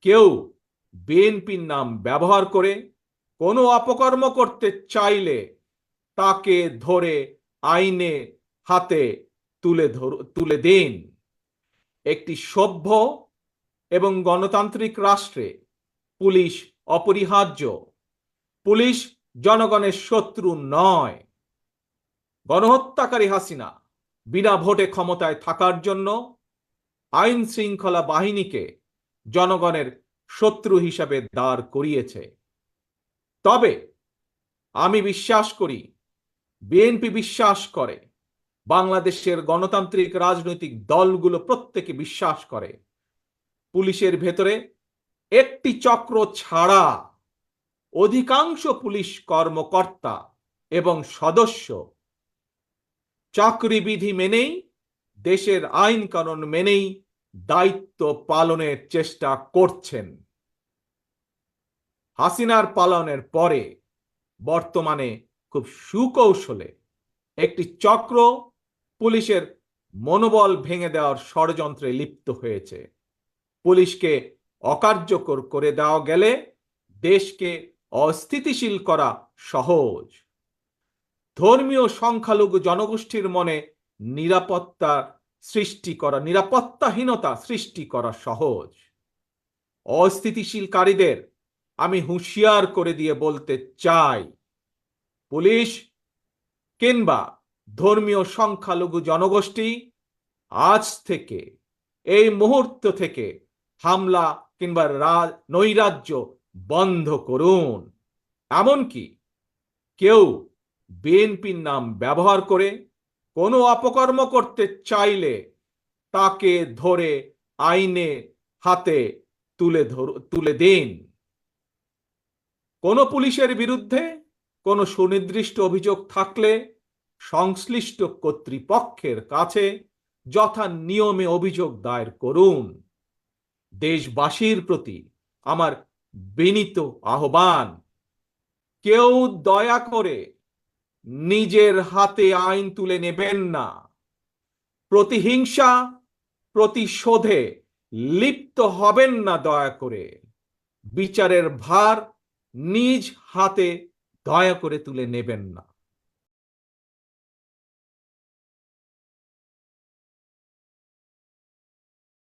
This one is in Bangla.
কেউ বিএনপির নাম ব্যবহার করে কোনো অপকর্ম করতে চাইলে তাকে ধরে আইনে হাতে তুলে দিন। একটি সভ্য এবং গণতান্ত্রিক রাষ্ট্রে পুলিশ অপরিহার্য। পুলিশ জনগণের শত্রু নয়। গণহত্যাকারী হাসিনা বিনা ভোটে ক্ষমতায় থাকার জন্য আইন শৃঙ্খলা বাহিনীকে জনগণের শত্রু হিসাবে দাঁড় করিয়েছে। তবে আমি বিশ্বাস করি, বিএনপি বিশ্বাস করে, বাংলাদেশের গণতান্ত্রিক রাজনৈতিক দলগুলো প্রত্যেকে বিশ্বাস করে, পুলিশের ভেতরে একটি চক্র ছাড়া অধিকাংশ পুলিশ কর্মকর্তা এবং সদস্য চাকরিবিধি মেনেই, দেশের আইন কানুন মেনেই দায়িত্ব পালনের চেষ্টা করছেন। হাসিনার পালনের পরে বর্তমানে খুব সুকৌশলে একটি চক্র পুলিশের মনোবল ভেঙে দেওয়ার ষড়যন্ত্রে লিপ্ত হয়েছে। পুলিশকে অকার্যকর করে দেওয়া গেলে দেশকে অস্থিতিশীল করা সহজ। ধর্মীয় সংখ্যালঘু জনগোষ্ঠীর মনে নিরাপত্তাহীনতা সৃষ্টি করা সহজ। অস্থিতিশীলকারীদের আমি হুঁশিয়ার করে দিয়ে বলতে চাই, পুলিশ কিংবা ধর্মীয় সংখ্যালঘু জনগোষ্ঠী আজ থেকে, এই মুহূর্ত থেকে হামলা কিংবা নৈরাজ্য বন্ধ করুন। এমনকি কেউ বিএনপির নাম ব্যবহার করে কোনো অপকর্ম করতে চাইলে তাকে ধরে আইনে হাতে তুলে দিন। কোনো পুলিশের বিরুদ্ধে কোনো সুনির্দিষ্ট অভিযোগ থাকলে সংশ্লিষ্ট কর্তৃপক্ষের কাছে যথা নিয়মে অভিযোগ দায়ের করুন। দেশবাসীর প্রতি আমার বিনীত আহ্বান, কেউ দয়া করে নিজের হাতে আইন তুলে নেবেন না। প্রতিহিংসা, প্রতিশোধে লিপ্ত হবেন না দয়া করে। বিচারের ভার নিজ হাতে দয়া করে তুলে নেবেন না।